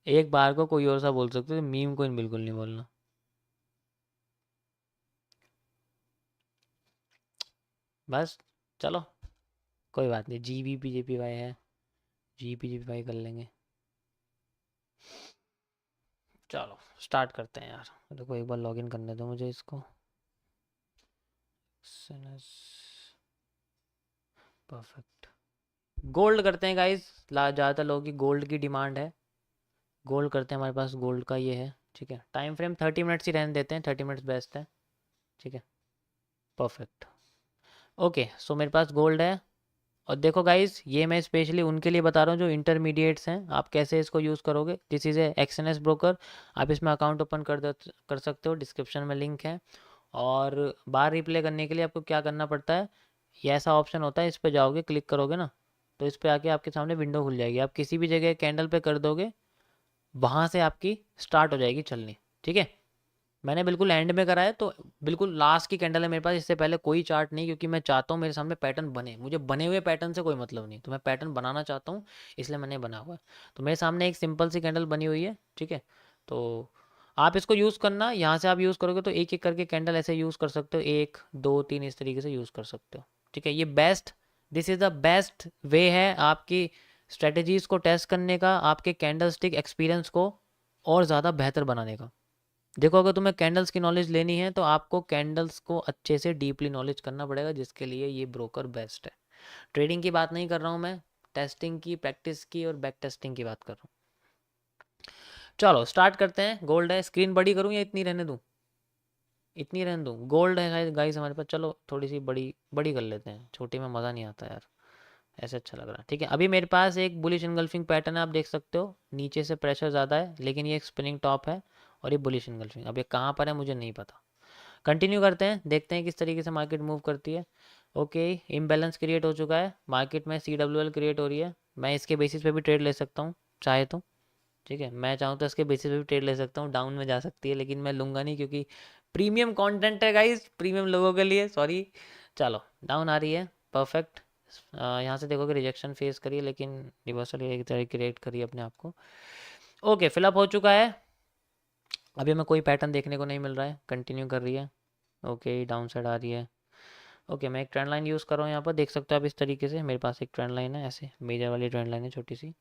एक बार को कोई और सा बोल सकते हो, मीम कोइन बिल्कुल नहीं बोलना। बस चलो, कोई बात नहीं, G V P J P Y है, G P J P Y कर लेंगे। चलो स्टार्ट करते हैं यार, देखो एक बार लॉगिन करने दो मुझे इसको। परफेक्ट। गोल्ड करते हैं गाइस, ज़्यादातर लोगों की गोल्ड की डिमांड है। गोल्ड करते हैं, हमारे पास गोल्ड का ये है। ठीक है, टाइम फ्रेम 30 मिनट्स ही रहने देते हैं, 30 मिनट्स बेस्ट है। ठीक है, परफेक्ट। ओके, सो मेरे पास गोल्ड है। और देखो गाइस, ये मैं स्पेशली उनके लिए बता रहा हूँ जो इंटरमीडिएट्स हैं। आप कैसे इसको यूज़ करोगे, दिस इज़ ए एक्सएनएस ब्रोकर। आप इसमें अकाउंट ओपन कर सकते हो, डिस्क्रिप्शन में लिंक है। और बार रिप्ले करने के लिए आपको क्या करना पड़ता है, ये ऐसा ऑप्शन होता है, इस पर जाओगे, क्लिक करोगे ना, तो इस पर आके आपके सामने विंडो खुल जाएगी। आप किसी भी जगह कैंडल पे कर दोगे, वहाँ से आपकी स्टार्ट हो जाएगी चलनी। ठीक है, मैंने बिल्कुल एंड में करा है, तो बिल्कुल लास्ट की कैंडल है मेरे पास, इससे पहले कोई चार्ट नहीं, क्योंकि मैं चाहता हूँ मेरे सामने पैटर्न बने। मुझे बने हुए पैटर्न से कोई मतलब नहीं, तो मैं पैटर्न बनाना चाहता हूँ, इसलिए मैंने बना हुआ है। तो मेरे सामने एक सिंपल सी कैंडल बनी हुई है। ठीक है, तो आप इसको यूज़ करना, यहाँ से आप यूज़ करोगे तो एक एक करके कैंडल ऐसे यूज़ कर सकते हो, 1 2 3 इस तरीके से यूज़ कर सकते हो। ठीक है, ये best, this is the best way है आपकी स्ट्रेटजीज़ को टेस्ट करने का, आपके कैंडल स्टिक एक्सपीरियंस को और ज़्यादा बेहतर बनाने का। देखो, अगर तुम्हें कैंडल्स की नॉलेज लेनी है तो आपको कैंडल्स को अच्छे से डीपली नॉलेज करना पड़ेगा, जिसके लिए ये ब्रोकर बेस्ट है। ट्रेडिंग की बात नहीं कर रहा हूँ मैं, टेस्टिंग की, प्रैक्टिस की और बैक टेस्टिंग की बात कर रहा हूँ। चलो स्टार्ट करते हैं। गोल्ड है, स्क्रीन बड़ी करूँ या इतनी रहने दूँ? इतनी रहने दूँ, गोल्ड है गाइस हमारे पास। चलो थोड़ी सी बड़ी बड़ी कर लेते हैं, छोटी में मज़ा नहीं आता यार, ऐसे अच्छा लग रहा है। ठीक है, अभी मेरे पास एक बुलिश इनगल्फिंग पैटर्न है, आप देख सकते हो, नीचे से प्रेशर ज़्यादा है, लेकिन ये एक स्पिनिंग टॉप है और ये बुलिश इनगल्फिंग। अब ये कहाँ पर है मुझे नहीं पता। कंटिन्यू करते हैं, देखते हैं किस तरीके से मार्केट मूव करती है। ओके, इम्बैलेंस क्रिएट हो चुका है मार्केट में, सी डब्ल्यू एल क्रिएट हो रही है। मैं इसके बेसिस पे भी ट्रेड ले सकता हूँ चाहे तो। ठीक है, मैं चाहूँ तो इसके बेसिस पे भी ट्रेड ले सकता हूँ, डाउन में जा सकती है, लेकिन मैं लूँगा नहीं, क्योंकि प्रीमियम कंटेंट है गाइस, प्रीमियम लोगों के लिए, सॉरी। चलो, डाउन आ रही है, परफेक्ट। यहाँ से देखो कि रिजेक्शन फेस करिए, लेकिन रिवर्सल एक तरह क्रिएट करिए अपने आप को। ओके, फिलअप हो चुका है। अभी हमें कोई पैटर्न देखने को नहीं मिल रहा है, कंटिन्यू कर रही है। ओके, डाउन साइड आ रही है। ओके, मैं एक ट्रेंड लाइन यूज़ कर रहा हूँ, यहाँ पर देख सकते हो आप, इस तरीके से मेरे पास एक ट्रेंड लाइन है, ऐसे मेजर वाली ट्रेंड लाइन है छोटी सी।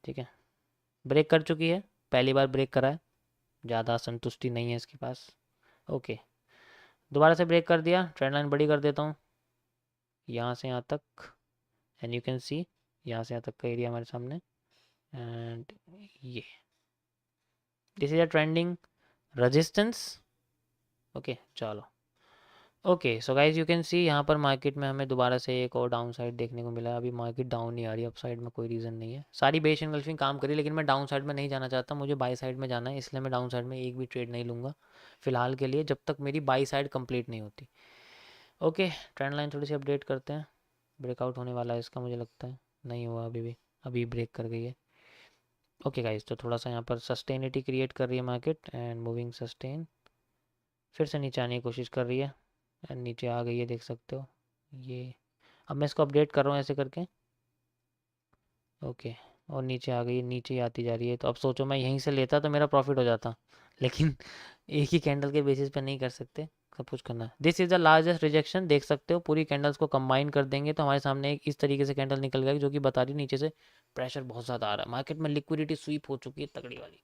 ठीक है, ब्रेक कर चुकी है, पहली बार ब्रेक करा है, ज़्यादा संतुष्टि नहीं है इसके पास। ओके, दोबारा से ब्रेक कर दिया, ट्रेंड लाइन बड़ी कर देता हूँ, यहाँ से यहाँ तक, एंड यू कैन सी यहाँ से यहाँ तक का एरिया हमारे सामने। एंड ये, this is a trending resistance. Okay, चलो। Okay, so guys you can see यहाँ पर मार्केट में हमें दोबारा से एक और डाउन साइड देखने को मिला है। अभी मार्केट डाउन नहीं आ रही, अप साइड में कोई रीज़न नहीं है, सारी बेस एंगल्फिंग काम करी, लेकिन मैं डाउन साइड में नहीं जाना चाहता, मुझे बाई साइड में जाना है, इसलिए मैं डाउन साइड में एक भी ट्रेड नहीं लूँगा फिलहाल के लिए, जब तक मेरी बाई साइड कंप्लीट नहीं होती। ओके, ट्रेंड लाइन थोड़ी सी अपडेट करते हैं, ब्रेकआउट होने वाला है इसका मुझे लगता है, नहीं हुआ अभी भी, अभी ब्रेक कर गई है। ओके गाइज, तो थोड़ा सा यहाँ पर सस्टेनिटी क्रिएट कर रही है मार्केट, एंड मूविंग सस्टेन, फिर से नीचे आने की कोशिश कर रही है, एंड नीचे आ गई है, देख सकते हो ये। अब मैं इसको अपडेट कर रहा हूँ ऐसे करके। ओके, और नीचे आ गई है, नीचे ही आती जा रही है, तो अब सोचो मैं यहीं से लेता तो मेरा प्रॉफिट हो जाता, लेकिन एक ही कैंडल के बेसिस पे नहीं कर सकते, सब कुछ करना है। This is the largest rejection, देख सकते हो पूरी कैंडल्स को कंबाइन कर देंगे तो हमारे सामने एक इस तरीके से कैंडल निकल गई, जो कि बता रही नीचे से प्रेशर बहुत ज़्यादा आ रहा है, मार्केट में लिक्विडिटी स्वीप हो चुकी है तगड़ी वाली,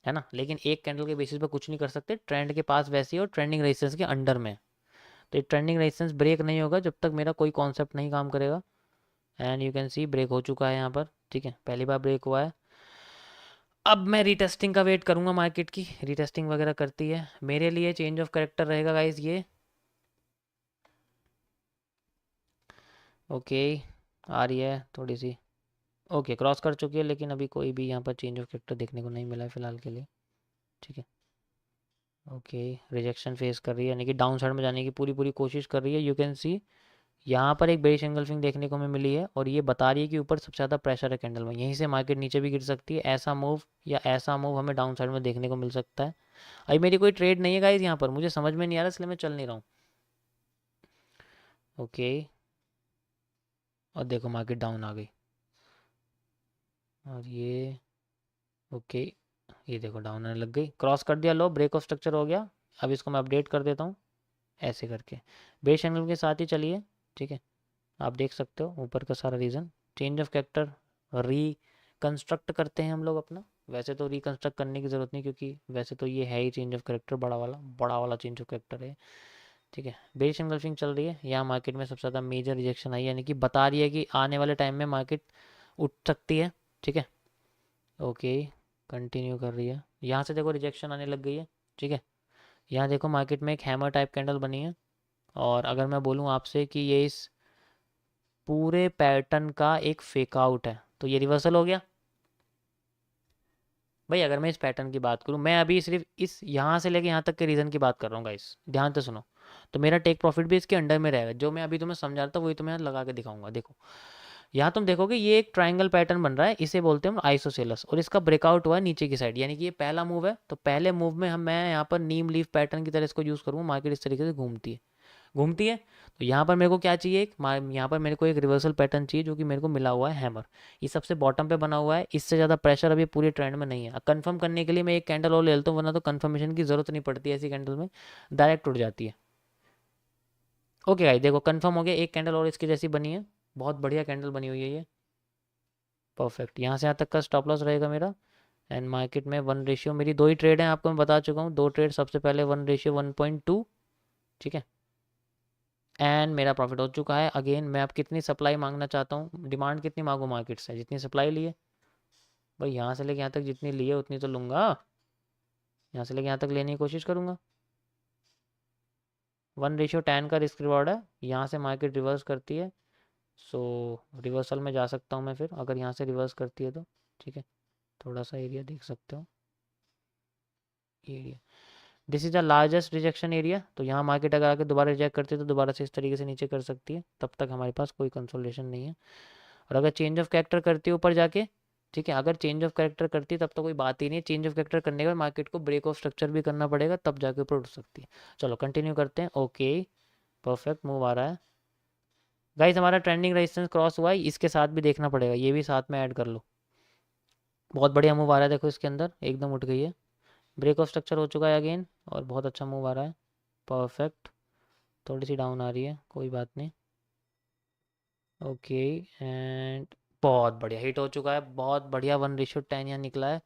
है ना। लेकिन एक कैंडल के बेसिस पे कुछ नहीं कर सकते, ट्रेंड के पास वैसे ही और ट्रेंडिंग रेजिस्टेंस के अंडर में, तो ये ट्रेंडिंग रेजिस्टेंस ब्रेक नहीं होगा जब तक मेरा कोई कॉन्सेप्ट नहीं काम करेगा। And you can see break हो चुका है यहाँ पर। ठीक है, पहली बार ब्रेक हुआ है। अब मैं रीटेस्टिंग का वेट करूंगा, मार्केट की रीटेस्टिंग वगैरह करती है, मेरे लिए चेंज ऑफ करेक्टर रहेगा गाइज ये। ओके, आ रही है थोड़ी सी। ओके, क्रॉस कर चुकी है, लेकिन अभी कोई भी यहाँ पर चेंज ऑफ करेक्टर देखने को नहीं मिला है फिलहाल के लिए। ठीक है, ओके, रिजेक्शन फेस कर रही है, यानी कि डाउन साइड में जाने की पूरी पूरी कोशिश कर रही है। यू कैन सी यहाँ पर एक बेरिश एंगल्फिंग देखने को हमें मिली है, और ये बता रही है कि ऊपर सबसे ज़्यादा प्रेशर है कैंडल में, यहीं से मार्केट नीचे भी गिर सकती है, ऐसा मूव या ऐसा मूव हमें डाउन साइड में देखने को मिल सकता है। अभी मेरी कोई ट्रेड नहीं है गाइज यहाँ पर, मुझे समझ में नहीं आ रहा, इसलिए मैं चल नहीं रहा हूँ। ओके, और देखो मार्केट डाउन आ गई, और ये ओके, ये देखो डाउन आने लग गई, क्रॉस कर दिया लो, ब्रेक ऑफ स्ट्रक्चर हो गया। अब इसको मैं अपडेट कर देता हूँ ऐसे करके, बेस एंगल के साथ ही चलिए। ठीक है, आप देख सकते हो ऊपर का सारा reason. Change of character reconstruct करते हैं हम लोग अपना। वैसे तो रिकंस्ट्रक्ट करने की ज़रूरत नहीं, क्योंकि वैसे तो ये है ही चेंज ऑफ कैरेक्टर, बड़ा वाला चेंज ऑफ कैरेक्टर है। ठीक है, बेरिश एंगल्फिंग चल रही है यहाँ मार्केट में, सबसे ज़्यादा मेजर रिजेक्शन आई, यानी कि बता रही है कि आने वाले टाइम में मार्केट उठ सकती है। ठीक है, ओके, कंटिन्यू कर रही है। यहाँ से देखो रिजेक्शन आने लग गई है। ठीक है, यहाँ देखो मार्केट में एक हैमर टाइप कैंडल बनी है, और अगर मैं बोलूँ आपसे कि ये इस पूरे पैटर्न का एक फेक आउट है, तो ये रिवर्सल हो गया भाई। अगर मैं इस पैटर्न की बात करूँ, मैं अभी सिर्फ इस यहाँ से लेके यहाँ तक के रीज़न की बात कर रहा हूँ गाइस, ध्यान से सुनो। तो मेरा टेक प्रॉफिट भी इसके अंडर में रहेगा, जो मैं अभी तुम्हें समझा रहा था वही तुम्हें लगा के दिखाऊंगा। देखो यहाँ तुम देखोगे ये एक ट्रायंगल पैटर्न बन रहा है, इसे बोलते हैं हम आइसोसेलस, और इसका ब्रेकआउट हुआ है नीचे की साइड, यानी कि ये पहला मूव है। तो पहले मूव में मैं यहाँ पर नीम लीफ पैटर्न की तरह इसको यूज़ करूँगा। मार्केट इस तरीके से घूमती है। तो यहाँ पर मेरे को क्या चाहिए, यहाँ पर मेरे को एक रिवर्सल पैटर्न चाहिए, जो कि मेरे को मिला हुआ है हैमर। ये सबसे बॉटम पे बना हुआ है, इससे ज़्यादा प्रेशर अभी पूरे ट्रेंड में नहीं है। कंफर्म करने के लिए मैं एक कैंडल और ले लेता हूँ, वरना तो कंफर्मेशन की ज़रूरत नहीं पड़ती ऐसी कैंडल में, डायरेक्ट उठ जाती है। ओके भाई, देखो कंफर्म हो गया, एक कैंडल और इसकी जैसी बनी है, बहुत बढ़िया कैंडल बनी हुई है ये, परफेक्ट। यहाँ से यहाँ तक का स्टॉप लॉस रहेगा मेरा। एंड मार्केट में 1 रेशियो, मेरी 2 ही ट्रेड हैं, आपको मैं बता चुका हूँ, 2 ट्रेड। सबसे पहले 1/1.2, ठीक है, एंड मेरा प्रॉफिट हो चुका है। अगेन मैं अब कितनी सप्लाई मांगना चाहता हूँ, डिमांड कितनी मांगू मार्केट से, जितनी सप्लाई लिए भाई, यहाँ से लेके यहाँ तक जितनी लिए उतनी तो लूँगा, यहाँ से लेके यहाँ तक लेने की कोशिश करूँगा। 1/10 का रिस्क रिवॉर्ड है, यहाँ से मार्केट रिवर्स करती है, सो रिवर्सल में जा सकता हूँ मैं फिर, अगर यहाँ से रिवर्स करती है तो। ठीक है, थोड़ा सा एरिया देख सकते हो, area, this is the largest rejection area. तो यहाँ मार्केट अगर आके दोबारा रिजेक्ट करती है तो दोबारा से इस तरीके से नीचे कर सकती है, तब तक हमारे पास कोई कंसोलेशन नहीं है। और अगर चेंज ऑफ कैरेक्टर करती है ऊपर जाके, ठीक है, अगर चेंज ऑफ कैरेक्टर करती है तब तो कोई बात ही नहीं है। चेंज ऑफ कैरेक्टर करने के बाद मार्केट को ब्रेक ऑफ स्ट्रक्चर भी करना पड़ेगा, तब जाके ऊपर उठ सकती है। चलो कंटिन्यू करते हैं। ओके, परफेक्ट मूव आ रहा है गाइस, हमारा ट्रेंडिंग रेजिस्टेंस क्रॉस हुआ है, इसके साथ भी देखना पड़ेगा, ये भी साथ में ऐड कर लो। बहुत बढ़िया मूव आ रहा है, देखो इसके अंदर एकदम उठ गई है, ब्रेक ऑफ स्ट्रक्चर हो चुका है अगेन, और बहुत अच्छा मूव आ रहा है, परफेक्ट। थोड़ी सी डाउन आ रही है, कोई बात नहीं। ओके, एंड बहुत बढ़िया हिट हो चुका है, बहुत बढ़िया। 1/10 यहाँ निकला है।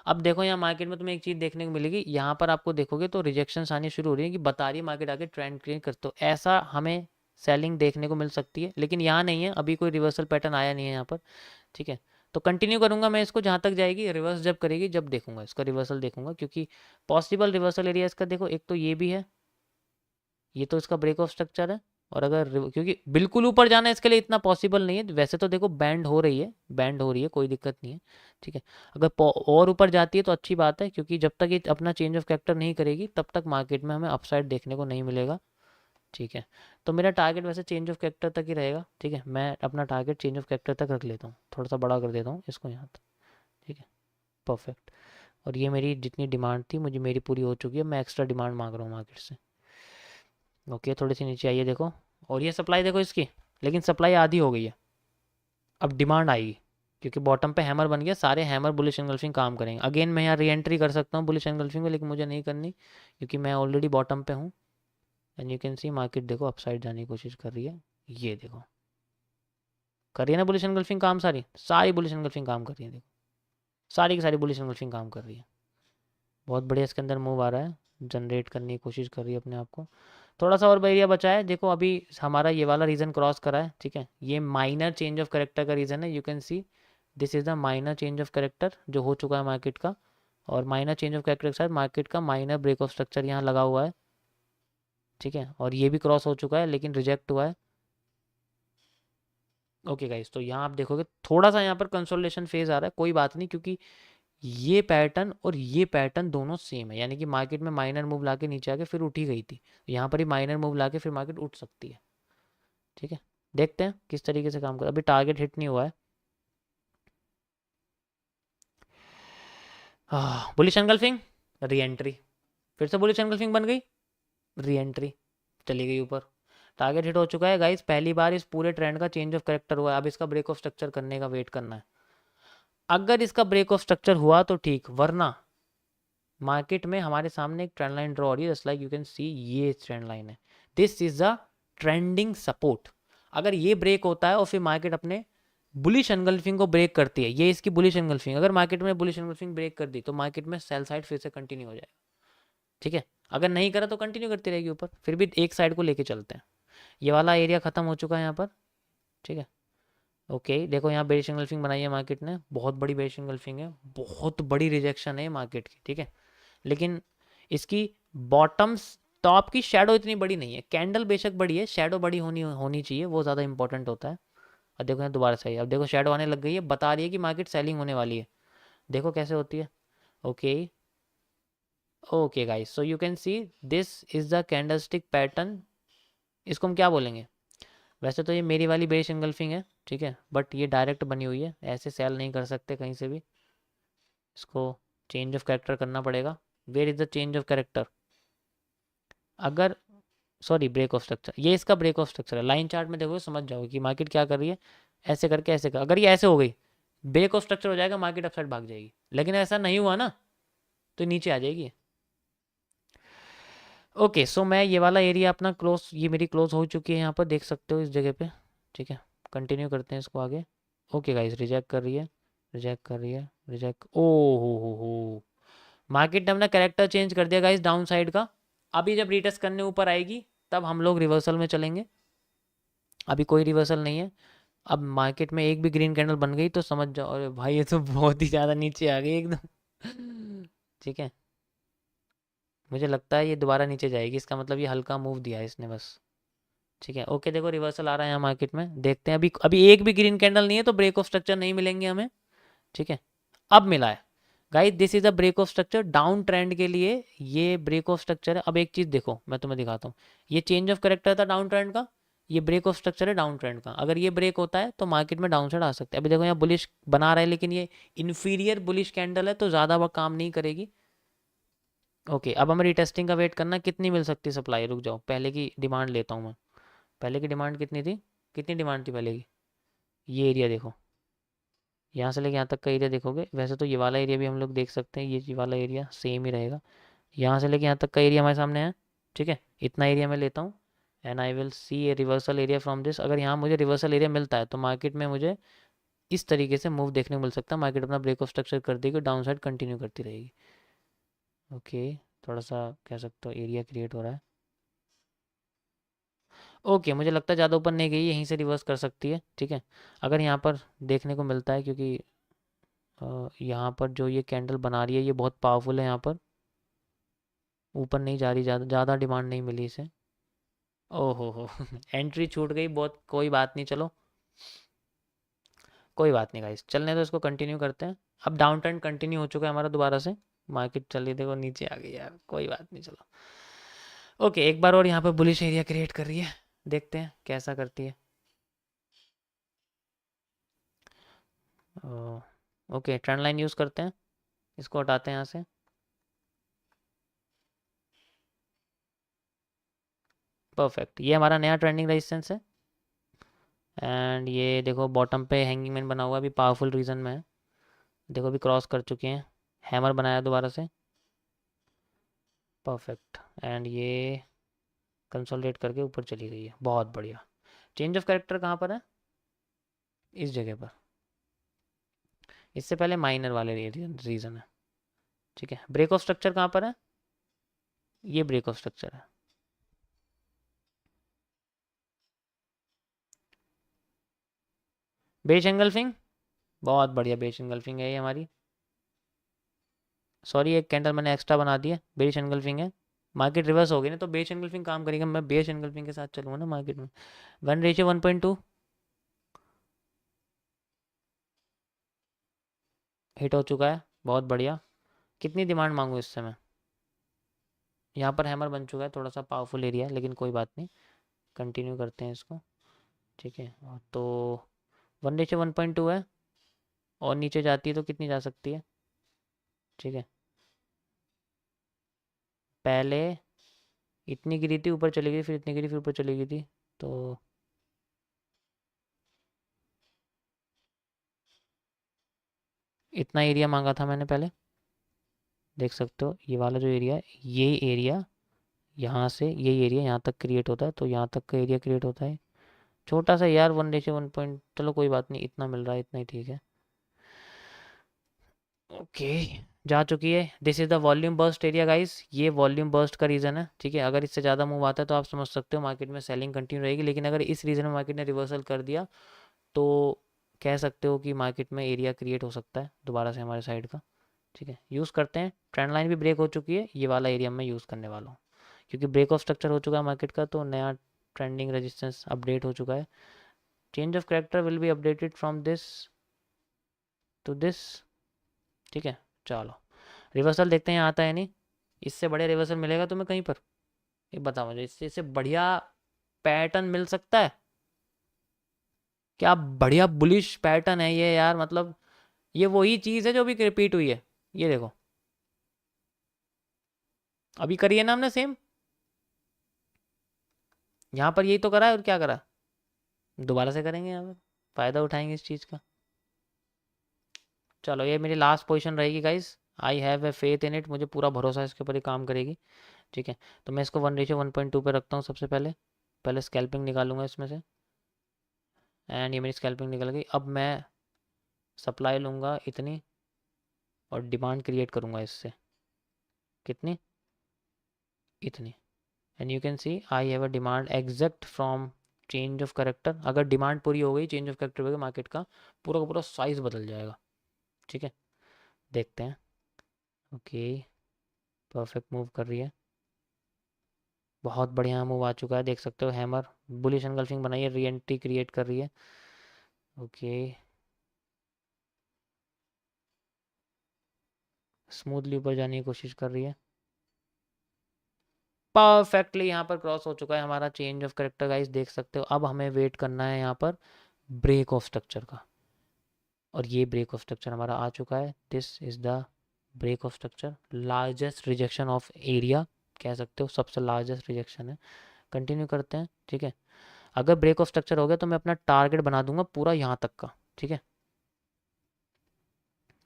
अब देखो यहाँ मार्केट में तुम्हें एक चीज़ देखने को मिलेगी, यहाँ पर आपको देखोगे तो रिजेक्शंस आनी शुरू हो रही है, कि बता रही है मार्केट आगे ट्रेंड क्रिएट कर, तो ऐसा हमें सेलिंग देखने को मिल सकती है, लेकिन यहाँ नहीं है, अभी कोई रिवर्सल पैटर्न आया नहीं है यहाँ पर। ठीक है, तो कंटिन्यू करूँगा मैं इसको जहाँ तक जाएगी, रिवर्स जब करेगी जब देखूंगा इसका रिवर्सल देखूंगा, क्योंकि पॉसिबल रिवर्सल एरिया इसका देखो, एक तो ये भी है, ये तो इसका ब्रेक ऑफ स्ट्रक्चर है। और अगर क्योंकि बिल्कुल ऊपर जाना है इसके लिए इतना पॉसिबल नहीं है, वैसे तो देखो बैंड हो रही है, बैंड हो रही है, कोई दिक्कत नहीं है। ठीक है, अगर और ऊपर जाती है तो अच्छी बात है, क्योंकि जब तक ये अपना चेंज ऑफ कैरेक्टर नहीं करेगी तब तक मार्केट में हमें अपसाइड देखने को नहीं मिलेगा। ठीक है, तो मेरा टारगेट वैसे चेंज ऑफ कैरेक्टर तक ही रहेगा। ठीक है, मैं अपना टारगेट चेंज ऑफ कैरेक्टर तक रख लेता हूँ, थोड़ा सा बड़ा कर देता हूँ इसको यहाँ तक। ठीक है, परफेक्ट। और ये मेरी जितनी डिमांड थी मुझे, मेरी पूरी हो चुकी है, मैं एक्स्ट्रा डिमांड मांग रहा हूँ मार्केट से। ओके, थोड़ी सी नीचे आइए देखो, और ये सप्लाई देखो इसकी, लेकिन सप्लाई आधी हो गई है, अब डिमांड आएगी, क्योंकि बॉटम पे हैमर बन गया, सारे हैमर बुलिश एंगल्फिंग काम करेंगे। अगेन मैं यहाँ री एंट्री कर सकता हूँ बुलिश एंगल्फिंग में, लेकिन मुझे नहीं करनी, क्योंकि मैं ऑलरेडी बॉटम पे हूँ। And you can C market देखो अपसाइड जाने की कोशिश कर रही है, ये देखो कर रही है ना बुलिश एंगल्फिंग काम, सारी सारी बुलिश एंगल्फिंग काम कर रही है, देखो सारी की सारी बुलिश एंगल्फिंग काम कर रही है। बहुत बढ़िया इसके अंदर मूव आ रहा है, जनरेट करने की कोशिश कर रही है अपने आप को। थोड़ा सा और एरिया बचा है, देखो अभी हमारा ये वाला रीज़न क्रॉस करा है। ठीक है, ये माइनर चेंज ऑफ करेक्टर का रीज़न है, you can see this is the minor change of character जो हो चुका है मार्केट का। और माइनर चेंज ऑफ करेक्टर के साथ मार्केट का माइनर ब्रेक ऑफ स्ट्रक्चर यहाँ लगा हुआ है। ठीक है, और ये भी क्रॉस हो चुका है, लेकिन रिजेक्ट हुआ है। ओके गाइस, तो यहाँ आप देखोगे थोड़ा सा यहाँ पर कंसोलिडेशन फेज आ रहा है, कोई बात नहीं, क्योंकि ये पैटर्न और ये पैटर्न दोनों सेम है, यानी कि मार्केट में माइनर मूव लाके नीचे आके फिर उठी गई थी, यहाँ पर ही माइनर मूव लाके फिर मार्केट उठ सकती है। ठीक है, देखते हैं किस तरीके से काम कर, अभी टारगेट हिट नहीं हुआ है। बुलिश एंगल्फिंग, री एंट्री, फिर से बुलिश एंगल्फिंग बन गई, री एंट्री, चली गई ऊपर, टारगेट हिट हो चुका है गाइस। पहली बार इस पूरे ट्रेंड का चेंज ऑफ करेक्टर हुआ है, अब इसका ब्रेक ऑफ स्ट्रक्चर करने का वेट करना है। अगर इसका ब्रेक ऑफ स्ट्रक्चर हुआ तो ठीक, वरना मार्केट में हमारे सामने एक ट्रेंड लाइन ड्रॉ हो रही है, जस्ट लाइक यू कैन सी, ये ट्रेंड लाइन है, this is a trending support. अगर ये ब्रेक होता है और फिर मार्केट अपने बुलिश एनगल्फिंग को ब्रेक करती है, ये इसकी बुलिश एनगल्फिंग, अगर मार्केट में बुलिश एनगल्फिंग ब्रेक कर दी तो मार्केट में सेल साइड फिर से कंटिन्यू हो जाएगा, ठीक है। अगर नहीं करा तो कंटिन्यू करती रहेगी ऊपर, फिर भी एक साइड को लेके चलते हैं। ये वाला एरिया खत्म हो चुका है यहाँ पर, ठीक है। ओके देखो यहाँ बेरिश एंगल्फिंग बनाई है मार्केट ने, बहुत बड़ी बेरिश एंगल्फिंग है, बहुत बड़ी रिजेक्शन है मार्केट की, ठीक है। लेकिन इसकी बॉटम्स टॉप की शेडो इतनी बड़ी नहीं है, कैंडल बेशक बड़ी है, शेडो बड़ी होनी होनी चाहिए, वो ज़्यादा इंपॉर्टेंट होता है। अब देखो यहाँ दोबारा सही है, अब देखो शेडो आने लग गई है, बता रही है कि मार्केट सेलिंग होने वाली है, देखो कैसे होती है। Okay okay guys, so you can see this is the candlestick pattern. इसको हम क्या बोलेंगे, वैसे तो ये मेरी वाली बेरिश एंगल्फिंग है, ठीक है, बट ये डायरेक्ट बनी हुई है, ऐसे सेल नहीं कर सकते कहीं से भी, इसको चेंज ऑफ कैरेक्टर करना पड़ेगा। Where is the change of character, अगर सॉरी ब्रेक ऑफ स्ट्रक्चर, ये इसका ब्रेक ऑफ स्ट्रक्चर है, लाइन चार्ट में देखो समझ जाओगे कि मार्केट क्या कर रही है, ऐसे करके ऐसे कर, अगर ये ऐसे हो गई ब्रेक ऑफ स्ट्रक्चर हो जाएगा, मार्केट अपसाइड भाग जाएगी, लेकिन ऐसा नहीं हुआ ना तो नीचे आ जाएगी। ओके सो मैं ये वाला एरिया अपना क्लोज, ये मेरी क्लोज हो चुकी है यहाँ पर, देख सकते हो इस जगह पे, ठीक है। कंटिन्यू करते हैं इसको आगे। ओके गाइस, रिजेक्ट कर रही है, रिजेक्ट कर रही है, रिजेक्ट, ओ हो, मार्केट ने अपना कैरेक्टर चेंज कर दिया गाइस डाउन साइड का। अभी जब रिटेस्ट करने ऊपर आएगी तब हम लोग रिवर्सल में चलेंगे, अभी कोई रिवर्सल नहीं है। अब मार्केट में एक भी ग्रीन कैंडल बन गई तो समझ जाओ, अरे भाई ये तो बहुत ही ज़्यादा नीचे आ गई एकदम ठीक है, मुझे लगता है ये दोबारा नीचे जाएगी, इसका मतलब ये हल्का मूव दिया है इसने बस, ठीक है। ओके देखो रिवर्सल आ रहा है यहाँ मार्केट में, देखते हैं, अभी अभी एक भी ग्रीन कैंडल नहीं है तो ब्रेक ऑफ स्ट्रक्चर नहीं मिलेंगे हमें, ठीक है। अब मिला है guys, this is a break of structure down trend के लिए, ये ब्रेक ऑफ स्ट्रक्चर है। अब एक चीज़ देखो मैं तुम्हें दिखाता हूँ, ये चेंज ऑफ करेक्टर था डाउन ट्रेंड का, ये ब्रेक ऑफ स्ट्रक्चर है डाउन ट्रेंड का, अगर ये ब्रेक होता है तो मार्केट में डाउन साइड आ सकते हैं। अभी देखो यहाँ बुलिश बना रहा है, लेकिन ये इन्फीरियर बुलिश कैंडल है तो ज़्यादा वो काम नहीं करेगी। ओके अब हमें रिटेस्टिंग का वेट करना, कितनी मिल सकती है सप्लाई, रुक जाओ पहले की डिमांड लेता हूँ मैं, पहले की डिमांड कितनी थी, कितनी डिमांड थी पहले की, ये एरिया देखो, यहाँ से लेके यहाँ तक का एरिया देखोगे, वैसे तो ये वाला एरिया भी हम लोग देख सकते हैं, ये वाला एरिया सेम ही रहेगा, यहाँ से लेके यहाँ तक का एरिया हमारे सामने है, ठीक है। इतना एरिया मैं लेता हूँ and I will see A reversal area from this, अगर यहाँ मुझे रिवर्सल एरिया मिलता है तो मार्केट में मुझे इस तरीके से मूव देखने को मिल सकता है, मार्केट अपना ब्रेक ऑफ स्ट्रक्चर कर देगी, डाउन साइड कंटिन्यू करती रहेगी। ओके थोड़ा सा कह सकते हो एरिया क्रिएट हो रहा है। ओके मुझे लगता है ज़्यादा ऊपर नहीं गई, यहीं से रिवर्स कर सकती है, ठीक है। अगर यहाँ पर देखने को मिलता है, क्योंकि यहाँ पर जो ये कैंडल बना रही है ये बहुत पावरफुल है, यहाँ पर ऊपर नहीं जा रही, ज़्यादा ज़्यादा डिमांड नहीं मिली इसे, ओहो हो एंट्री छूट गई बहुत, कोई बात नहीं, चलो कोई बात नहीं गाइस, चलने तो इसको कंटिन्यू करते हैं। अब डाउन ट्रेंड कंटिन्यू हो चुका है हमारा दोबारा से, मार्केट चल रही देखो नीचे आ गई यार, कोई बात नहीं चलो। ओके एक बार और यहाँ पर बुलिश एरिया क्रिएट कर रही है, देखते हैं कैसा करती है। ओके ट्रेंड लाइन यूज़ करते हैं, इसको हटाते हैं यहाँ से, परफेक्ट, ये हमारा नया ट्रेंडिंग रेजिस्टेंस है। एंड ये देखो बॉटम पे हैंगिंग मैन बना हुआ है, अभी पावरफुल रीजन में है, देखो अभी क्रॉस कर चुके हैं, हैमर बनाया दोबारा से, परफेक्ट, एंड ये कंसोलिडेट करके ऊपर चली गई है, बहुत बढ़िया। चेंज ऑफ कैरेक्टर कहाँ पर है, इस जगह पर, इससे पहले माइनर वाले रीजन है, ठीक है। ब्रेक ऑफ स्ट्रक्चर कहाँ पर है, ये ब्रेक ऑफ स्ट्रक्चर है, बेच एंगल्फिंग, बहुत बढ़िया बेच एंगल्फिंग है ये हमारी, सॉरी एक कैंडल मैंने एक्स्ट्रा बना दिया, बेच एंगल्फिंग है, मार्केट रिवर्स हो गई ना तो बेच एंगल्फिंग काम करेगा, मैं बेच एंगल्फिंग के साथ चलूँगा ना मार्केट में। 1:1.2 हिट हो चुका है, बहुत बढ़िया। कितनी डिमांड मांगू इससे मैं, यहाँ पर हैमर बन चुका है, थोड़ा सा पावरफुल एरिया है लेकिन कोई बात नहीं, कंटिन्यू करते हैं इसको, ठीक है। और तो 1:1.2 है, और नीचे जाती है तो कितनी जा सकती है, ठीक है। पहले इतनी गिरी थी ऊपर चली गई, फिर इतनी गिरी फिर ऊपर चली गई थी, तो इतना एरिया मांगा था मैंने पहले, देख सकते हो ये वाला जो एरिया है, ये एरिया यहाँ से ये एरिया यहाँ तक क्रिएट होता है, तो यहाँ तक का एरिया क्रिएट होता है। छोटा सा यार, 1:1 चलो कोई बात नहीं, इतना मिल रहा है, इतना ही ठीक है। ओके, जा चुकी है। This is the volume burst area guys, ये वॉल्यूम बर्स्ट का रीज़न है, ठीक है। अगर इससे ज़्यादा मूव आता है तो आप समझ सकते हो मार्केट में सेलिंग कंटिन्यू रहेगी, लेकिन अगर इस रीज़न में मार्केट ने रिवर्सल कर दिया तो कह सकते हो कि मार्केट में एरिया क्रिएट हो सकता है दोबारा से हमारे साइड का, ठीक है। यूज़ करते हैं, ट्रेंड लाइन भी ब्रेक हो चुकी है, ये वाला एरिया मैं यूज़ करने वाला हूँ क्योंकि ब्रेक ऑफ स्ट्रक्चर हो चुका है मार्केट का, तो नया ट्रेंडिंग रेजिस्टेंस अपडेट हो चुका है। Change of character will be updated from this to this, ठीक है। चलो रिवर्सल देखते हैं आता है नहीं, इससे बढ़िया रिवर्सल मिलेगा तुम्हें कहीं पर, ये बताओ मुझे, इससे बढ़िया पैटर्न मिल सकता है क्या? बढ़िया बुलिश पैटर्न है ये यार, मतलब ये वही चीज़ है जो अभी रिपीट हुई है, ये देखो अभी करी है ना हमने सेम, यहाँ पर यही तो करा है और क्या करा, दोबारा से करेंगे यहाँ पर, फ़ायदा उठाएंगे इस चीज़ का। चलो ये मेरी लास्ट पोजीशन रहेगी guys, I have a faith in it, मुझे पूरा भरोसा है इसके ऊपर ये काम करेगी, ठीक है। तो मैं इसको 1:1.2 पे रखता हूँ सबसे पहले, पहले स्कैल्पिंग निकालूंगा इसमें से, एंड ये मेरी स्कैल्पिंग निकल गई। अब मैं सप्लाई लूँगा इतनी और डिमांड क्रिएट करूँगा इससे, कितनी, इतनी, and you can C I have a demand exact from change of character. अगर डिमांड पूरी हो गई, चेंज ऑफ करेक्टर हो गया, मार्केट का पूरा साइज बदल जाएगा, ठीक है। देखते हैं, ओके परफेक्ट मूव कर रही है, बहुत बढ़िया मूव आ चुका है, देख सकते हो हैमर बुलिश एनगल्फिंग बनाई है, री एंट्री क्रिएट कर रही है, ओके स्मूथली ऊपर जाने की कोशिश कर रही है, परफेक्टली यहाँ पर क्रॉस हो चुका है हमारा चेंज ऑफ करेक्टर गाइस, देख सकते हो। अब हमें वेट करना है यहाँ पर ब्रेक ऑफ स्ट्रक्चर का, और ये ब्रेक ऑफ स्ट्रक्चर हमारा आ चुका है, this is the break of structure, largest rejection of area कह सकते हो, सबसे लार्जेस्ट रिजेक्शन है। कंटिन्यू करते हैं, ठीक है। अगर ब्रेक ऑफ स्ट्रक्चर हो गया तो मैं अपना टारगेट बना दूंगा पूरा यहाँ तक का, ठीक है।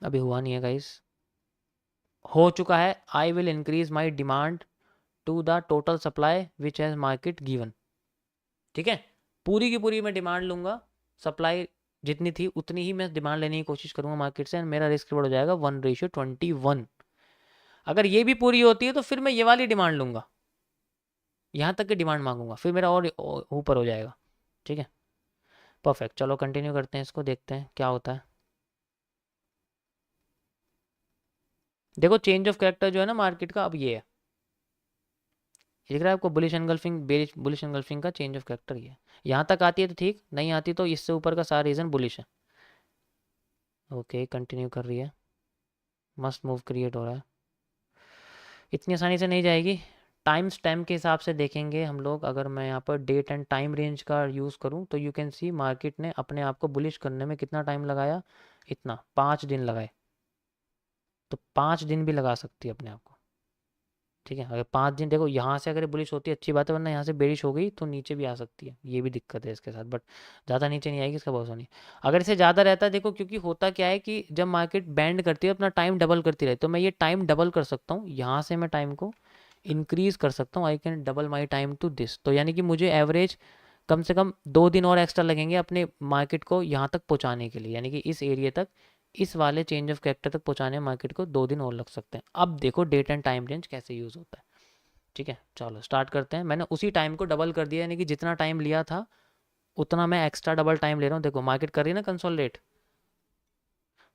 अभी हुआ नहीं है गाइस, हो चुका है। I will increase my demand to the total supply which has market given, ठीक है। पूरी की पूरी मैं डिमांड लूँगा, सप्लाई जितनी थी उतनी ही मैं डिमांड लेने की कोशिश करूँगा मार्केट से, एंड मेरा रिस्क रिवॉर्ड हो जाएगा 1:21। अगर ये भी पूरी होती है तो फिर मैं ये वाली डिमांड लूँगा, यहाँ तक की डिमांड मांगूंगा, फिर मेरा और ऊपर हो जाएगा, ठीक है। परफेक्ट, चलो कंटिन्यू करते हैं इसको, देखते हैं क्या होता है। देखो चेंज ऑफ कैरेक्टर जो है ना मार्केट का, अब ये है, ये दिख रहा है आपको, bullish engulfing bearish, bullish engulfing का चेंज ऑफ कैरेक्टर ये है। यहाँ तक आती है तो ठीक, नहीं आती तो इससे ऊपर का सारा रीज़न बुलिश है। ओके कंटिन्यू कर रही है, मस्त मूव क्रिएट हो रहा है, इतनी आसानी से नहीं जाएगी, टाइम स्टैम्प के हिसाब से देखेंगे हम लोग। अगर मैं यहाँ पर डेट एंड टाइम रेंज का यूज़ करूँ तो यू कैन सी मार्केट ने अपने आप को बुलिश करने में कितना टाइम लगाया, इतना 5 दिन लगाए, तो 5 दिन भी लगा सकती है अपने आप को, ठीक है। अगर 5 दिन देखो, यहाँ से अगर बुलिश होती है अच्छी बात है, वरना यहाँ से बेरिश हो गई तो नीचे भी आ सकती है, ये भी दिक्कत है इसके साथ, बट ज़्यादा नीचे नहीं आएगी, इसका भरोसा नहीं। अगर इसे ज़्यादा रहता है देखो, क्योंकि होता क्या है कि जब मार्केट बैंड करती है अपना टाइम डबल करती रहे, तो मैं ये टाइम डबल कर सकता हूँ, यहाँ से मैं टाइम को इंक्रीज कर सकता हूँ, I can double my time to this, तो यानी कि मुझे एवरेज कम से कम 2 दिन और एक्स्ट्रा लगेंगे अपने मार्केट को यहाँ तक पहुँचाने के लिए, यानी कि इस एरिया तक, इस वाले चेंज ऑफ कैरेक्टर तक पहुँचाने में मार्केट को 2 दिन और लग सकते हैं। अब देखो डेट एंड टाइम रेंज कैसे यूज़ होता है, ठीक है। चलो स्टार्ट करते हैं, मैंने उसी टाइम को डबल कर दिया, यानी कि जितना टाइम लिया था उतना मैं एक्स्ट्रा डबल टाइम ले रहा हूँ। देखो मार्केट कर रही है ना कंसोलिडेट,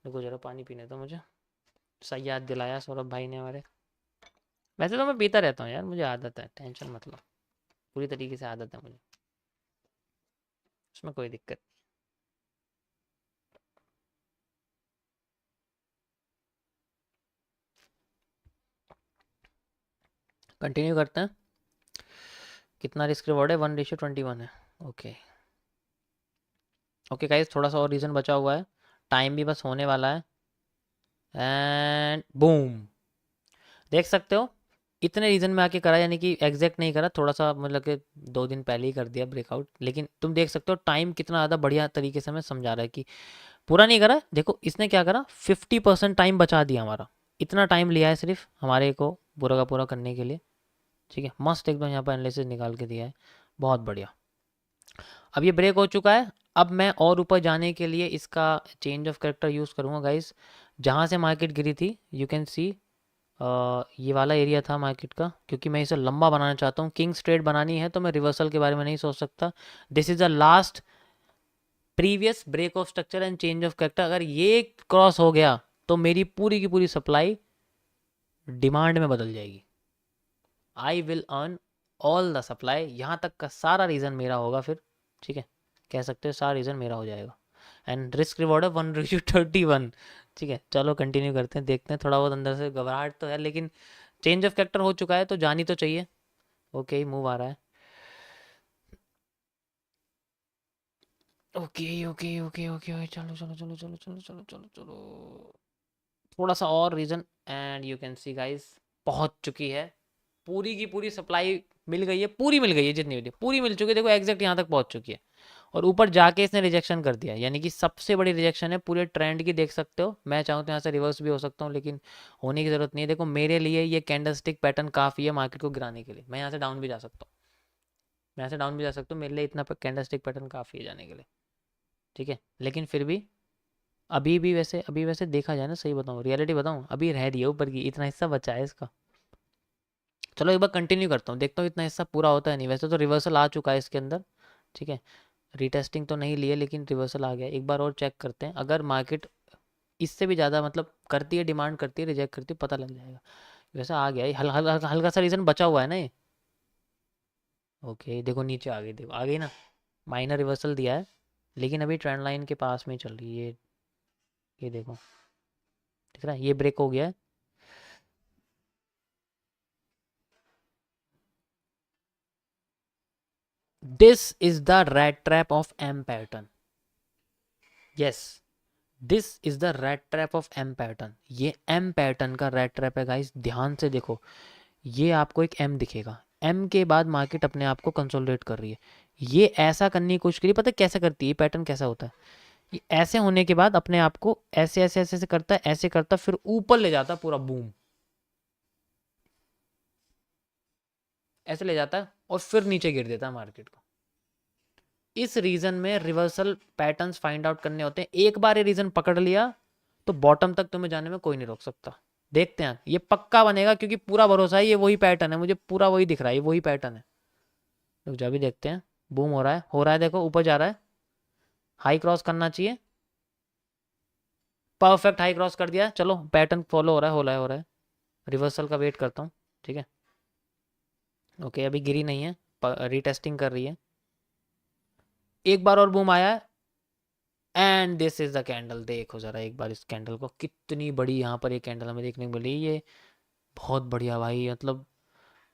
देखो जरा पानी पीने दो मुझे, सही याद दिलाया सौरभ भाई ने हमारे। वैसे तो मैं पीता रहता हूँ यार, मुझे आदत है, टेंशन मतलब पूरी तरीके से आदत है मुझे, उसमें कोई दिक्कत। कंटिन्यू करते हैं, कितना रिस्क रिवॉर्ड है, 1:21 है, ओके। ओके गाइस, थोड़ा सा और रीज़न बचा हुआ है, टाइम भी बस होने वाला है, एंड बूम, देख सकते हो इतने रीजन में आके करा, यानी कि एग्जैक्ट नहीं करा, थोड़ा सा मतलब कि 2 दिन पहले ही कर दिया ब्रेकआउट, लेकिन तुम देख सकते हो टाइम कितना ज़्यादा बढ़िया तरीके से हमें समझा रहा है कि पूरा नहीं करा, देखो इसने क्या करा, 50% टाइम बचा दिया हमारा, इतना टाइम लिया है सिर्फ हमारे को पूरा का पूरा करने के लिए। ठीक है, मस्त एकदम यहाँ पर एनालिसिस निकाल के दिया है, बहुत बढ़िया। अब ये ब्रेक हो चुका है। अब मैं और ऊपर जाने के लिए इसका चेंज ऑफ करेक्टर यूज़ करूँगा गाइस। जहाँ से मार्केट गिरी थी यू कैन सी, ये वाला एरिया था मार्केट का, क्योंकि मैं इसे लंबा बनाना चाहता हूँ, किंग्स ट्रेड बनानी है तो मैं रिवर्सल के बारे में नहीं सोच सकता। This is the last previous break of structure and change of character. अगर ये क्रॉस हो गया तो मेरी पूरी की पूरी सप्लाई डिमांड में बदल जाएगी। I will earn all the supply, यहाँ तक का सारा रीज़न मेरा होगा फिर। ठीक है, कह सकते हो सारा रीज़न मेरा हो जाएगा। एंड रिस्क रिवॉर्ड है 1:31। ठीक है, चलो कंटिन्यू करते हैं, देखते हैं। थोड़ा बहुत अंदर से घबराहट तो है, लेकिन चेंज ऑफ कैरेक्टर हो चुका है तो जानी तो चाहिए। ओके, मूव आ रहा है। ओके ओके ओके ओके, चलो चलो चलो चलो चलो चलो चलो चलो, थोड़ा सा और reason and you can see guys पहुंच चुकी है, पूरी की पूरी सप्लाई मिल गई है, पूरी मिल गई है, जितनी भी पूरी मिल चुकी है। देखो एग्जैक्ट यहाँ तक पहुंच चुकी है और ऊपर जाके इसने रिजेक्शन कर दिया, यानी कि सबसे बड़ी रिजेक्शन है पूरे ट्रेंड की। देख सकते हो, मैं चाहूँ तो यहाँ से रिवर्स भी हो सकता हूँ, लेकिन होने की ज़रूरत नहीं है। देखो मेरे लिए ये कैंडलस्टिक पैटर्न काफ़ी है मार्केट को गिराने के लिए। मैं यहाँ से डाउन भी जा सकता हूँ, मैं यहाँ से डाउन भी जा सकता हूँ, मेरे लिए इतना कैंडलस्टिक पैटर्न काफ़ी है जाने के लिए। ठीक है, लेकिन फिर भी अभी वैसे देखा जाए ना, सही बताऊँ, रियलिटी बताऊँ, अभी रह रही है ऊपर की, इतना हिस्सा बचा है इसका। चलो एक बार कंटिन्यू करता हूँ, देखता हूँ इतना हिस्सा पूरा होता है नहीं। वैसे तो रिवर्सल आ चुका है इसके अंदर। ठीक है, रीटेस्टिंग तो नहीं लिए, लेकिन रिवर्सल आ गया। एक बार और चेक करते हैं, अगर मार्केट इससे भी ज़्यादा मतलब करती है, डिमांड करती है, रिजेक्ट करती है, पता लग जाएगा। वैसे आ गया ये, हल्का सा रीज़न बचा हुआ है ना ये। ओके देखो नीचे आ गई, देखो आ गई ना, माइनर रिवर्सल दिया है, लेकिन अभी ट्रेंड लाइन के पास में ही चल रही है ये देखो, दिख रहा है, ये ब्रेक हो गया है। This is the red trap of M pattern. Yes, this is the red trap of M pattern. ये एम पैटर्न का रेड ट्रैप है गाइस, ध्यान से देखो। ये आपको एक एम दिखेगा, एम के बाद मार्केट अपने आप को कंसोलिडेट कर रही है। ये ऐसा करने की कोशिश करिए, पता है कैसे करती है, ये पैटर्न कैसा होता है। ये ऐसे होने के बाद अपने आप को ऐसे ऐसे ऐसे ऐसे करता है, ऐसे करता है, फिर ऊपर ले जाता है पूरा, बूम, ऐसे ले जाता है और फिर नीचे गिर देता है मार्केट को। इस रीजन में रिवर्सल पैटर्न्स फाइंड आउट करने होते हैं। एक बार ये रीजन पकड़ लिया तो बॉटम तक तुम्हें जाने में कोई नहीं रोक सकता। देखते हैं, ये पक्का बनेगा क्योंकि पूरा भरोसा है, ये वही पैटर्न है, मुझे पूरा वही दिख रहा है, ये वही पैटर्न है। रुक जा, भी देखते हैं। बूम हो रहा है, देखो ऊपर जा रहा है, हाई क्रॉस करना चाहिए, परफेक्ट हाई क्रॉस कर दिया। चलो पैटर्न फॉलो हो रहा है, हो रहा है। रिवर्सल का वेट करता हूँ। ठीक है, ओके अभी गिरी नहीं है, रीटेस्टिंग कर रही है। एक बार और बूम आया है and this is the candle. देखो जरा एक बार इस कैंडल को, कितनी बड़ी यहाँ पर ये कैंडल हमें देखने को मिली। ये बहुत बढ़िया भाई, मतलब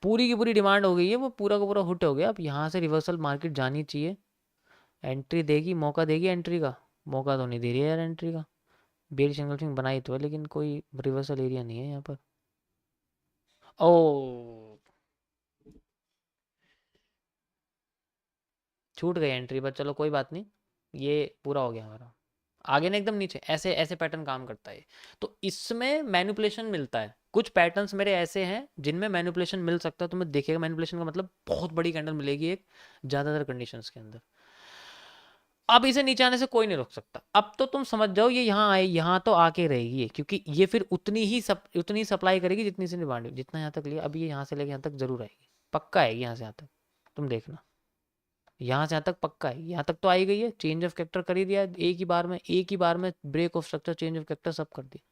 पूरी की पूरी डिमांड हो गई है, वो पूरा का पूरा हुट हो गया। अब यहाँ से रिवर्सल मार्केट जानी चाहिए, एंट्री देगी, मौका देगी एंट्री का, मौका तो नहीं दे रही है यार एंट्री का। बेल सिंगल बनाई तो है, लेकिन कोई रिवर्सल एरिया नहीं है यहाँ पर। ओ, छूट गई एंट्री, बट चलो कोई बात नहीं, ये पूरा हो गया हमारा। आगे ना एकदम नीचे, ऐसे ऐसे पैटर्न काम करता है। तो इसमें मैनिपुलेशन मिलता है, कुछ पैटर्न्स मेरे ऐसे हैं जिनमें मैनिपुलेशन मिल सकता है। तुम्हें देखिएगा मैनिपुलेशन का मतलब बहुत बड़ी कैंडल मिलेगी एक, ज़्यादातर कंडीशंस के अंदर। अब इसे नीचे आने से कोई नहीं रोक सकता। अब तो तुम समझ जाओ ये यहाँ आए, यहाँ तो आके रहेगी ये, क्योंकि ये फिर उतनी सप्लाई करेगी जितनी से डिमांड, जितना यहाँ तक लिया अभी ये यहाँ से लेके यहाँ तक जरूर आएगी, पक्का आएगी यहाँ से यहाँ तक, तुम देखना। यहाँ से यहाँ तक पक्का है, यहाँ तक तो आई गई है, चेंज ऑफ कैरेक्टर कर ही दिया एक ही बार में break of structure, change of character सब कर दिया।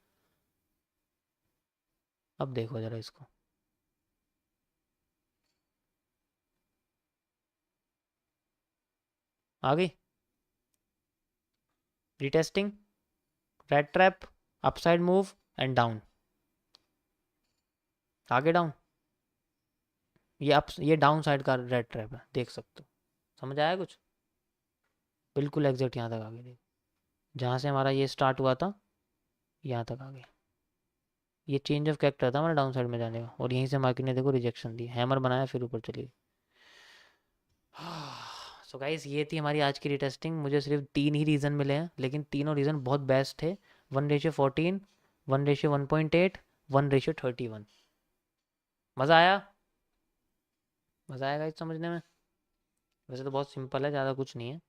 अब देखो जरा इसको, आ गई retesting, red trap, upside move and down, आगे डाउन। ये डाउन साइड का रेड ट्रैप है, देख सकते हो। समझ आया कुछ, बिल्कुल एग्जैक्ट यहाँ तक आ गई, देखो जहाँ से हमारा ये स्टार्ट हुआ था यहाँ तक आ गई। ये चेंज ऑफ कैरेक्टर था हमारा डाउन साइड में जाने का, और यहीं से मार्केट ने देखो रिजेक्शन दी, हैमर बनाया, फिर ऊपर चली गई। सो गाइस ये थी हमारी आज की रीटेस्टिंग। मुझे सिर्फ 3 ही रीज़न मिले हैं, लेकिन तीनों रीज़न बहुत बेस्ट थे। 1:14, 1:1.8, 1:31। मज़ा आया? मज़ा आएगा इस समझने में? वैसे तो बहुत सिंपल है, ज़्यादा कुछ नहीं है।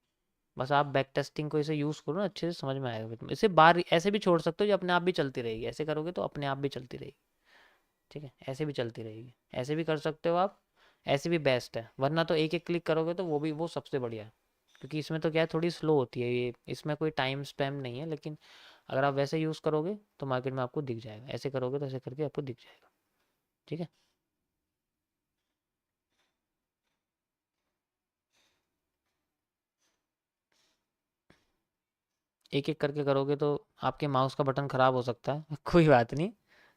बस आप बैक टेस्टिंग को इसे यूज़ करो ना, अच्छे से समझ में आएगा। फिर इसे बार ऐसे भी छोड़ सकते हो जो अपने आप भी चलती रहेगी। ऐसे करोगे तो अपने आप भी चलती रहेगी, ठीक है? ऐसे भी चलती रहेगी, ऐसे भी कर सकते हो आप। ऐसे भी बेस्ट है, वरना तो एक एक क्लिक करोगे तो वो सबसे बढ़िया है। क्योंकि इसमें तो क्या है, थोड़ी स्लो होती है ये, इसमें कोई टाइम स्पैम नहीं है। लेकिन अगर आप वैसे यूज़ करोगे तो मार्केट में आपको दिख जाएगा। ऐसे करोगे तो ऐसे करके आपको दिख जाएगा, ठीक है? एक एक करके करोगे तो आपके माउस का बटन ख़राब हो सकता है कोई बात नहीं,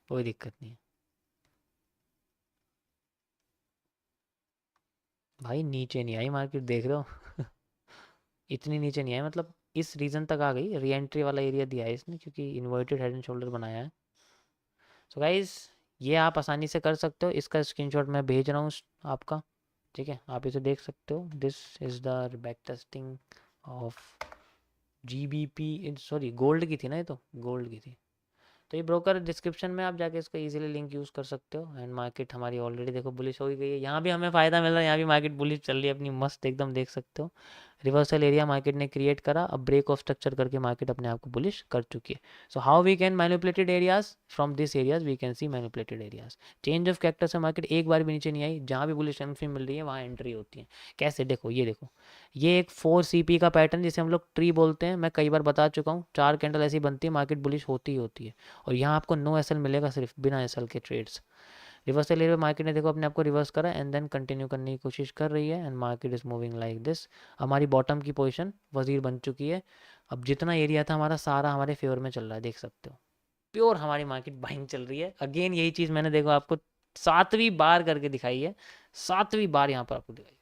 कोई दिक्कत नहीं है। भाई नीचे नहीं आई मार्केट, देख रहे हो इतनी नीचे नहीं आई, मतलब इस रीजन तक आ गई। री एंट्री वाला एरिया दिया है इसने, क्योंकि इन्वर्टेड हेड एंड शोल्डर बनाया है। सो गाइस ये आप आसानी से कर सकते हो। इसका स्क्रीनशॉट मैं भेज रहा हूँ आपका, ठीक है? आप इसे देख सकते हो। This is the back testing of GBP, sorry gold की थी ना, ये तो गोल्ड की थी। तो ये ब्रोकर डिस्क्रिप्शन में आप जाके इसका इजीली लिंक यूज़ कर सकते हो। एंड मार्केट हमारी ऑलरेडी देखो बुलिश हो ही गई है। यहाँ भी हमें फ़ायदा मिल रहा है, यहाँ भी मार्केट बुलिश चल रही है अपनी मस्त एकदम, देख सकते हो। रिवर्सल एरिया मार्केट ने क्रिएट करा, अब ब्रेक ऑफ स्ट्रक्चर करके मार्केट अपने आप को बुलिश कर चुकी है। So how we can manipulated areas from this areas, we can see manipulated areas. Change of character से मार्केट एक बार भी नीचे नहीं आई, जहाँ भी बुलिश एंट्री मिल रही है वहाँ एंट्री होती है। कैसे? देखो ये देखो, ये एक 4 CP का पैटर्न जिसे हम लोग ट्री बोलते हैं, मैं कई बार बता चुका हूँ। 4 कैंडल ऐसी बनती है, मार्केट बुलिश होती ही होती है। और यहाँ आपको नो एसएल मिलेगा, सिर्फ बिना एसएल के ट्रेड्स। रिवर्सल एरिया मार्केट ने देखो अपने आप को रिवर्स करा एंड देन कंटिन्यू करने की कोशिश कर रही है, and market is moving like this. हमारी बॉटम की पोजीशन वजीर बन चुकी है। अब जितना एरिया था हमारा, सारा हमारे फेवर में चल रहा है, देख सकते हो। प्योर हमारी मार्केट बाइंग चल रही है। अगेन यही चीज़ मैंने देखो आपको 7वीं बार करके दिखाई है, 7वीं बार यहाँ पर आपको दिखाई।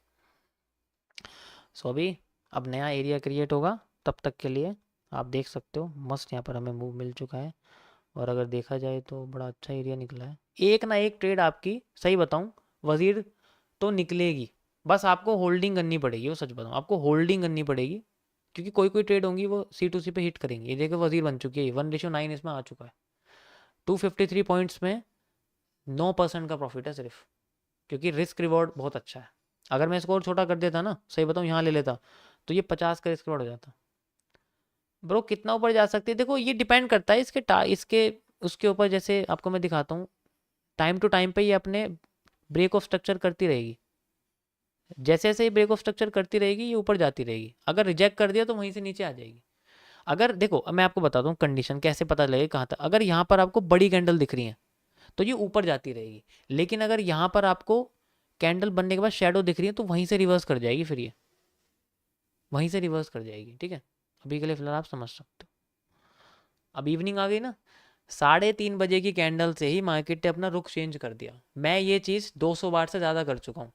सो अभी अब नया एरिया क्रिएट होगा, तब तक के लिए आप देख सकते हो मस्त यहाँ पर हमें मूव मिल चुका है। और अगर देखा जाए तो बड़ा अच्छा एरिया निकला है। एक ना एक ट्रेड आपकी, सही बताऊं, वजीर तो निकलेगी। बस आपको होल्डिंग करनी पड़ेगी, वो सच बताऊं, आपको होल्डिंग करनी पड़ेगी। क्योंकि कोई कोई ट्रेड होंगी वो C2C पे हिट करेंगी। ये देखो वजीर बन चुकी है, 1:9 इसमें आ चुका है। 253 पॉइंट्स में 9% का प्रॉफिट है सिर्फ, क्योंकि रिस्क रिवॉर्ड बहुत अच्छा है। अगर मैं स्कोर छोटा कर देता ना, सही बताऊं, यहाँ ले लेता, तो ये 50 का रिस्क रिवॉर्ड हो जाता। ब्रो कितना ऊपर जा सकती है, देखो ये डिपेंड करता है इसके उसके ऊपर। जैसे आपको मैं दिखाता हूँ, टाइम टू टाइम पे ये अपने ब्रेक ऑफ स्ट्रक्चर करती रहेगी। जैसे जैसे ये ब्रेक ऑफ स्ट्रक्चर करती रहेगी, ये ऊपर जाती रहेगी। अगर रिजेक्ट कर दिया तो वहीं से नीचे आ जाएगी। अगर देखो, अब मैं आपको बताता हूँ कंडीशन कैसे पता लगेगा कहाँ तक। अगर यहाँ पर आपको बड़ी कैंडल दिख रही है तो ये ऊपर जाती रहेगी। लेकिन अगर यहाँ पर आपको कैंडल बनने के बाद शेडो दिख रही है तो वहीं से रिवर्स कर जाएगी, फिर ये वहीं से रिवर्स कर जाएगी, ठीक है? अभी के लिए फिलहाल आप समझ सकते हो। अब इवनिंग आ गई ना, 3:30 बजे की कैंडल से ही मार्केट ने अपना रुख चेंज कर दिया। मैं ये चीज़ 200 बार से ज़्यादा कर चुका हूँ।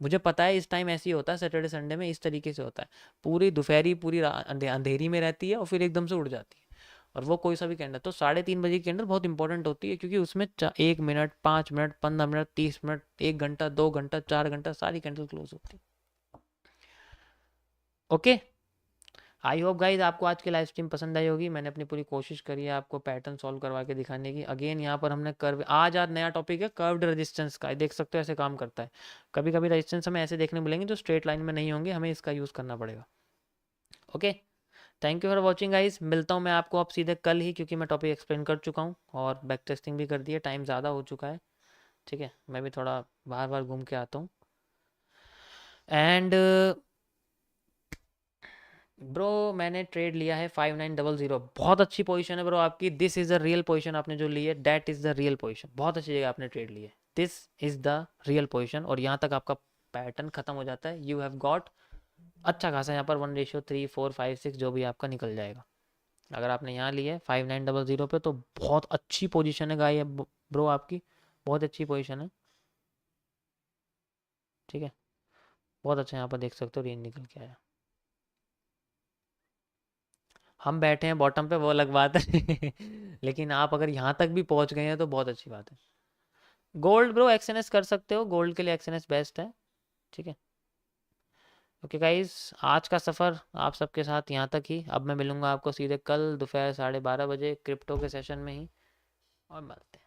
मुझे पता है इस टाइम ऐसे ही होता है, सैटरडे संडे में इस तरीके से होता है। पूरी दोपहरी पूरी अंधेरी में रहती है और फिर एकदम से उड़ जाती है। और वो कोई सा भी कैंडल, तो 3:30 बजे की कैंडल बहुत इंपॉर्टेंट होती है, क्योंकि उसमें 1 मिनट, 5 मिनट, 15 मिनट, 30 मिनट, 1 घंटा, 2 घंटा, 4 घंटा, सारी कैंडल क्लोज होती है। ओके, आई होप गाइज आपको आज की लाइव स्ट्रीम पसंद आई होगी। मैंने अपनी पूरी कोशिश करी है आपको पैटर्न सॉल्व करवा के दिखाने की। अगेन यहाँ पर हमने कर्व, आज नया टॉपिक है कर्व्ड रेजिस्टेंस का। देख सकते हो ऐसे काम करता है। कभी कभी रेजिस्टेंस हमें ऐसे देखने मिलेंगे जो स्ट्रेट लाइन में नहीं होंगे, हमें इसका यूज़ करना पड़ेगा। Okay, thank you for watching guys. मिलता हूँ मैं आपको अब सीधे कल ही, क्योंकि मैं टॉपिक एक्सप्लेन कर चुका हूँ और बैक टेस्टिंग भी कर दी है। टाइम ज़्यादा हो चुका है, ठीक है? मैं भी थोड़ा बार बार घूम के आता हूँ। एंड ब्रो मैंने ट्रेड लिया है 5900, बहुत अच्छी पोजीशन है ब्रो आपकी। This is the real position आपने जो ली है, that is the real position. बहुत अच्छी जगह आपने ट्रेड ली है, this is the real position. और यहाँ तक आपका पैटर्न खत्म हो जाता है। यू हैव गॉट अच्छा खासा यहाँ पर 1:3, 4, 5, 6 जो भी आपका निकल जाएगा। अगर आपने यहाँ ली है 5900 पे, तो बहुत अच्छी पोजीशन है गाय ब्रो आपकी, बहुत अच्छी पोजीशन है, ठीक है? बहुत अच्छा, यहाँ पर देख सकते हो रेंज निकल के आया। हम बैठे हैं बॉटम पे, वो अलग बात है लेकिन आप अगर यहाँ तक भी पहुँच गए हैं तो बहुत अच्छी बात है। गोल्ड ब्रो एक्सएनएस कर सकते हो, गोल्ड के लिए एक्सएनएस बेस्ट है, ठीक है? ओके गाइस, आज का सफ़र आप सबके साथ यहाँ तक ही। अब मैं मिलूँगा आपको सीधे कल दोपहर 12:30 बजे क्रिप्टो के सेशन में ही, और मिलते हैं।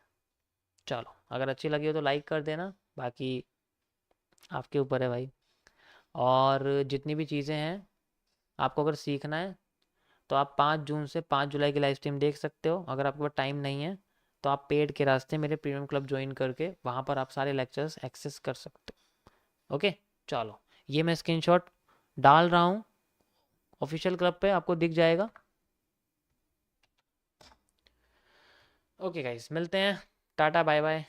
चलो, अगर अच्छी लगी हो तो लाइक कर देना, बाकी आपके ऊपर है भाई। और जितनी भी चीज़ें हैं, आपको अगर सीखना है तो आप 5 जून से 5 जुलाई की लाइव स्ट्रीम देख सकते हो। अगर आपके पास टाइम नहीं है तो आप पेड के रास्ते मेरे प्रीमियम क्लब ज्वाइन करके वहाँ पर आप सारे लेक्चर्स एक्सेस कर सकते हो। ओके, चलो, ये मैं स्क्रीनशॉट डाल रहा हूँ, ऑफिशियल क्लब पे आपको दिख जाएगा। ओके गाइस, मिलते हैं, टाटा बाय बाय।